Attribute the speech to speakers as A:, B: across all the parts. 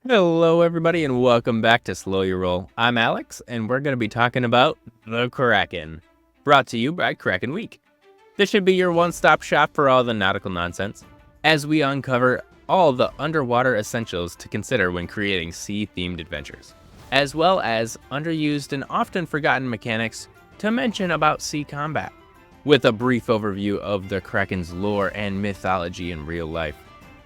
A: Hello everybody and welcome back to Slow Your Roll. I'm Alex and we're going to be talking about the Kraken, brought to you by Kraken Week. This should be your one-stop shop for all the nautical nonsense, as we uncover all the underwater essentials to consider when creating sea-themed adventures, as well as underused and often forgotten mechanics to mention about sea combat, with a brief overview of the Kraken's lore and mythology in real life.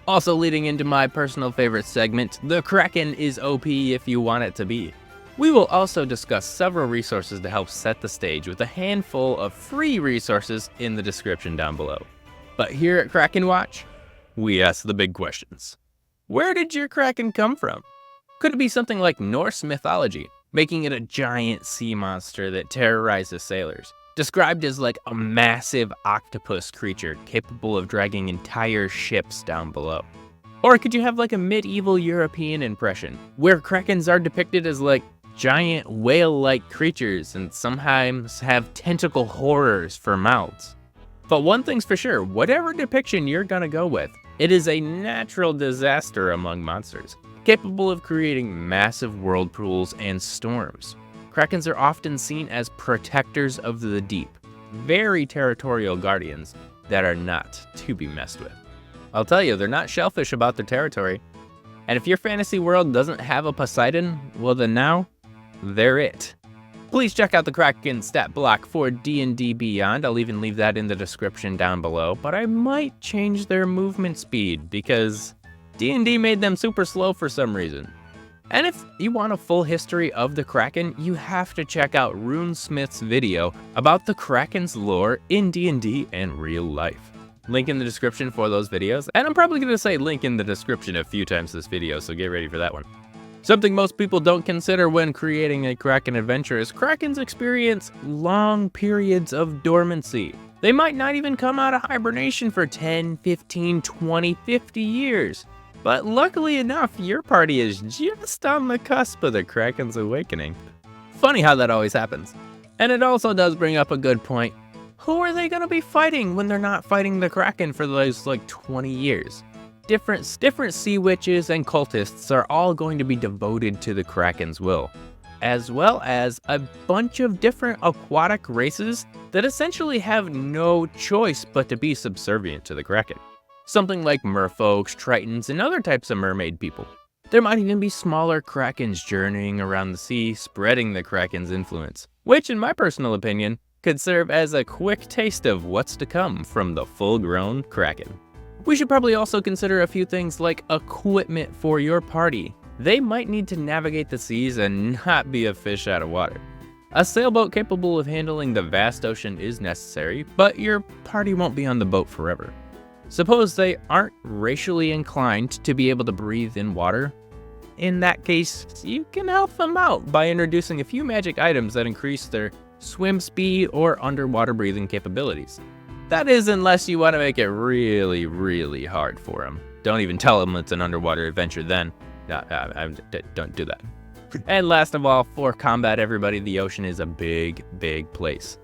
A: Also leading into my personal favorite segment, the Kraken is OP if you want it to be. We will also discuss several resources to help set the stage with a handful of free resources in the description down below. But here at Kraken Watch, we ask the big questions. Where did your Kraken come from? Could it be something like Norse mythology, making it a giant sea monster that terrorizes sailors? Described as like a massive octopus creature capable of dragging entire ships down below. Or could you have like a medieval European impression, where Krakens are depicted as like giant whale-like creatures and sometimes have tentacle horrors for mouths? But one thing's for sure, whatever depiction you're gonna go with, it is a natural disaster among monsters, capable of creating massive whirlpools and storms. Krakens are often seen as protectors of the deep, very territorial guardians that are not to be messed with. I'll tell you, they're not shellfish about their territory. And if your fantasy world doesn't have a Poseidon, well then now, they're it. Please check out the Kraken stat block for D&D Beyond. I'll even leave that in the description down below, but I might change their movement speed because D&D made them super slow for some reason. And if you want a full history of the Kraken, you have to check out RuneSmith's video about the Kraken's lore in D&D and real life. Link in the description for those videos, and I'm probably going to say link in the description a few times this video, so get ready for that one. Something most people don't consider when creating a Kraken adventure is Krakens experience long periods of dormancy. They might not even come out of hibernation for 10, 15, 20, 50 years. But luckily enough, your party is just on the cusp of the Kraken's awakening. Funny how that always happens. And it also does bring up a good point. Who are they going to be fighting when they're not fighting the Kraken for those like 20 years? Different sea witches and cultists are all going to be devoted to the Kraken's will, as well as a bunch of different aquatic races that essentially have no choice but to be subservient to the Kraken. Something like merfolks, tritons, and other types of mermaid people. There might even be smaller Krakens journeying around the sea, spreading the Kraken's influence, which in my personal opinion, could serve as a quick taste of what's to come from the full-grown Kraken. We should probably also consider a few things like equipment for your party. They might need to navigate the seas and not be a fish out of water. A sailboat capable of handling the vast ocean is necessary, but your party won't be on the boat forever. Suppose they aren't racially inclined to be able to breathe in water. In that case, you can help them out by introducing a few magic items that increase their swim speed or underwater breathing capabilities. That is, unless you want to make it really, really hard for them. Don't even tell them it's an underwater adventure then. Don't do that. And last of all, for combat everybody, the ocean is a big, big place.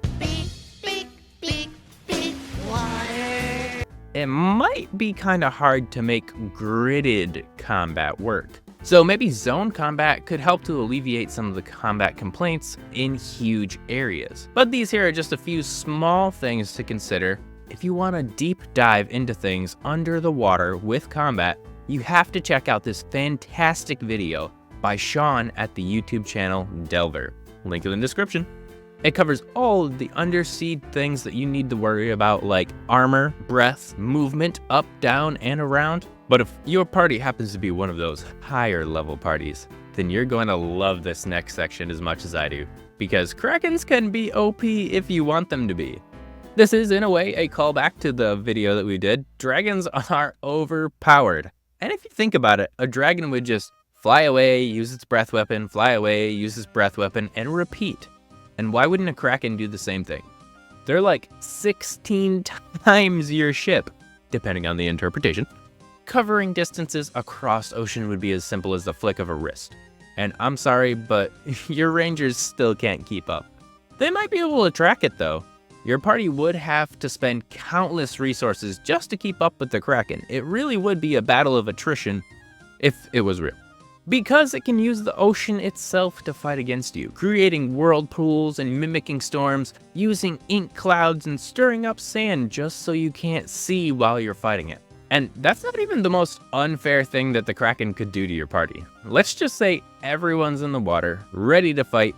A: It might be kind of hard to make gridded combat work. So maybe zone combat could help to alleviate some of the combat complaints in huge areas. But these here are just a few small things to consider. If you want to deep dive into things under the water with combat, you have to check out this fantastic video by Sean at the YouTube channel Delver. Link in the description. It covers all of the undersea things that you need to worry about, like armor, breath, movement, up, down, and around. But if your party happens to be one of those higher level parties, then you're going to love this next section as much as I do, because Krakens can be OP if you want them to be. This is, in a way, a callback to the video that we did. Dragons are overpowered. And if you think about it, a dragon would just fly away, use its breath weapon, fly away, use its breath weapon, and repeat. And why wouldn't a Kraken do the same thing? They're like 16 times your ship, depending on the interpretation. Covering distances across ocean would be as simple as the flick of a wrist. And I'm sorry, but your rangers still can't keep up. They might be able to track it though. Your party would have to spend countless resources just to keep up with the Kraken. It really would be a battle of attrition if it was real. because it can use the ocean itself to fight against you, creating whirlpools and mimicking storms, using ink clouds and stirring up sand just so you can't see while you're fighting it. And that's not even the most unfair thing that the Kraken could do to your party. Let's just say everyone's in the water, ready to fight.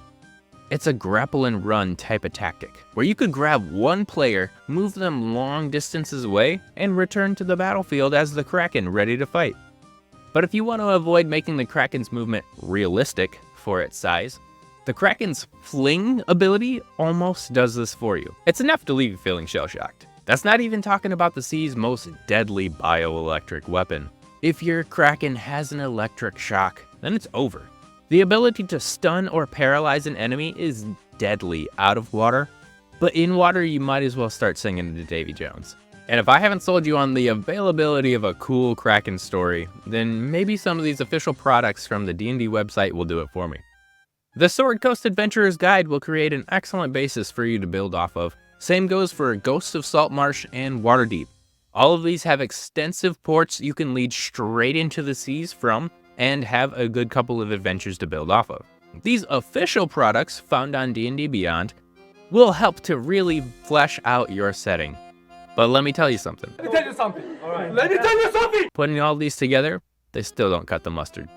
A: It's a grapple and run type of tactic, where you could grab one player, move them long distances away, and return to the battlefield as the Kraken ready to fight. But if you want to avoid making the Kraken's movement realistic for its size, the Kraken's fling ability almost does this for you. It's enough to leave you feeling shell-shocked. That's not even talking about the sea's most deadly bioelectric weapon. If your Kraken has an electric shock, then it's over. The ability to stun or paralyze an enemy is deadly out of water, but in water you might as well start singing to Davy Jones. And if I haven't sold you on the availability of a cool Kraken story, then maybe some of these official products from the D&D website will do it for me. The Sword Coast Adventurer's Guide will create an excellent basis for you to build off of. Same goes for Ghosts of Saltmarsh and Waterdeep. All of these have extensive ports you can lead straight into the seas from, and have a good couple of adventures to build off of. These official products found on D&D Beyond will help to really flesh out your setting. But let me tell you something.
B: Let me tell you something. All right. Let me tell you something.
A: Putting all these together, they still don't cut the mustard.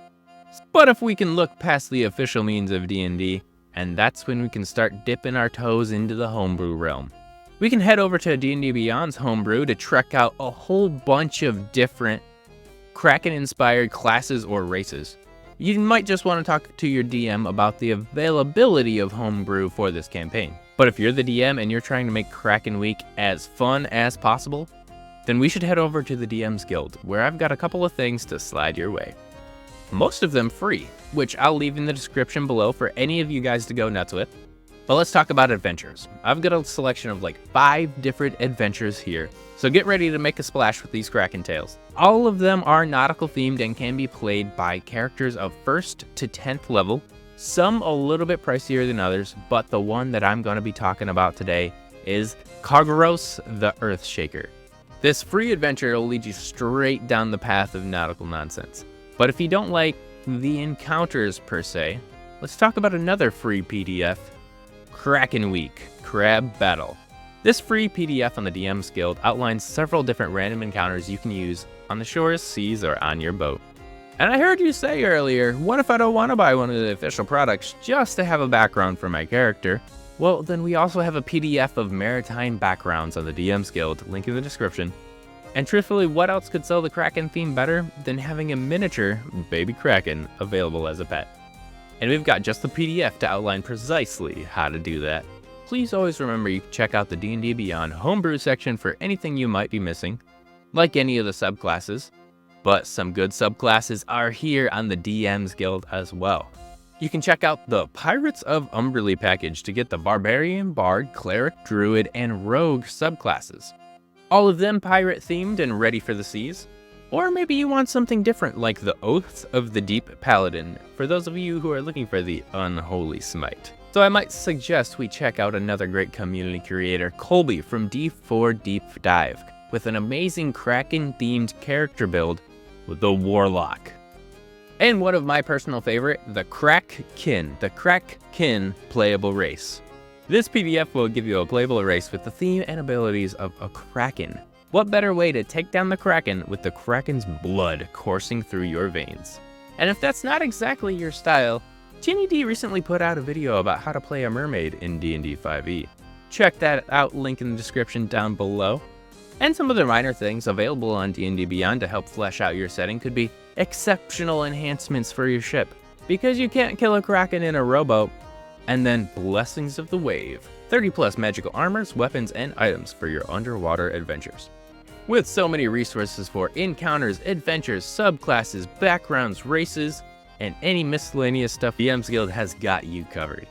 A: But if we can look past the official means of D&D, and that's when we can start dipping our toes into the homebrew realm. We can head over to D&D Beyond's homebrew to check out a whole bunch of different Kraken-inspired classes or races. You might just want to talk to your DM about the availability of homebrew for this campaign. But if you're the DM and you're trying to make Kraken Week as fun as possible, then we should head over to the DM's Guild, where I've got a couple of things to slide your way. Most of them free, which I'll leave in the description below for any of you guys to go nuts with. But let's talk about adventures. I've got a selection of like 5 different adventures here, so get ready to make a splash with these Kraken tales. All of them are nautical themed and can be played by characters of 1st to 10th level, some a little bit pricier than others, but the one that I'm going to be talking about today is Karygharos the Earthshaker. This free adventure will lead you straight down the path of nautical nonsense. But if you don't like the encounters per se, let's talk about another free PDF, Kraken Week, Crab Battle. This free PDF on the DM's Guild outlines several different random encounters you can use on the shores, seas, or on your boat. And I heard you say earlier, what if I don't want to buy one of the official products just to have a background for my character? Well, then we also have a PDF of Maritime backgrounds on the DM's Guild, link in the description. And truthfully, what else could sell the Kraken theme better than having a miniature baby Kraken available as a pet? And we've got just the PDF to outline precisely how to do that. Please always remember you can check out the D&D Beyond homebrew section for anything you might be missing, like any of the subclasses. But some good subclasses are here on the DM's Guild as well. You can check out the Pirates of UMBERLEE package to get the Barbarian, Bard, Cleric, Druid, and Rogue subclasses. All of them pirate themed and ready for the seas. Or maybe you want something different like the Oaths of the Deep Paladin, for those of you who are looking for the unholy smite. So I might suggest we check out another great community creator, Colby from D4 Deep Dive, with an amazing Kraken-themed character build with the Warlock. And one of my personal favorite, the Krak-Kin, the Krak-Kin playable race. This PDF will give you a playable race with the theme and abilities of a Kraken. What better way to take down the Kraken with the Kraken's blood coursing through your veins? And if that's not exactly your style, Ginny D recently put out a video about how to play a mermaid in D&D 5e. Check that out, link in the description down below. And some other minor things available on D&D Beyond to help flesh out your setting could be exceptional enhancements for your ship, because you can't kill a Kraken in a rowboat, and then Blessings of the Wave, 30 plus magical armors, weapons, and items for your underwater adventures. With so many resources for encounters, adventures, subclasses, backgrounds, races, and any miscellaneous stuff, DM's Guild has got you covered.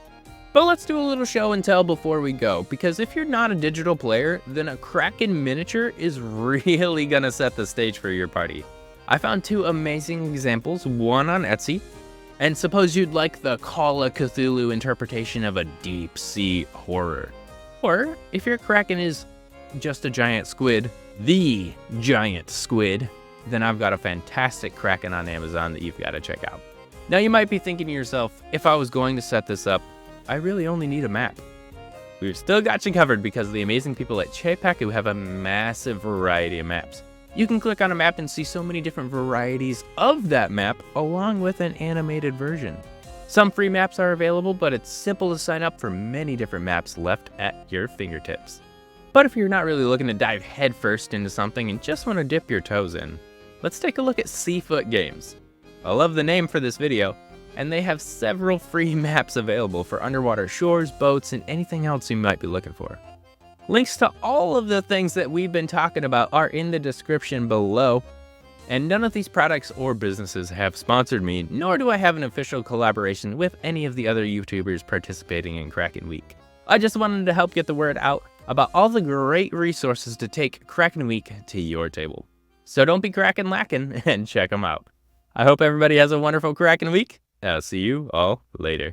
A: But let's do a little show and tell before we go, because if you're not a digital player, then a Kraken miniature is really gonna set the stage for your party. I found 2 amazing examples, one on Etsy, and suppose you'd like the Call of Cthulhu interpretation of a deep sea horror. Or if your Kraken is just a giant squid, the giant squid, then I've got a fantastic Kraken on Amazon that you've got to check out. Now you might be thinking to yourself, if I was going to set this up, I really only need a map. We've still got you covered because of the amazing people at Chapek who have a massive variety of maps. You can click on a map and see so many different varieties of that map along with an animated version. Some free maps are available, but it's simple to sign up for many different maps left at your fingertips. But if you're not really looking to dive headfirst into something and just want to dip your toes in, let's take a look at Seafoot Games. I love the name for this video, and they have several free maps available for underwater shores, boats, and anything else you might be looking for. Links to all of the things that we've been talking about are in the description below, and none of these products or businesses have sponsored me, nor do I have an official collaboration with any of the other YouTubers participating in Kraken Week. I just wanted to help get the word out about all the great resources to take Kraken Week to your table. So don't be Kraken lacking and check them out. I hope everybody has a wonderful Kraken Week. I'll see you all later.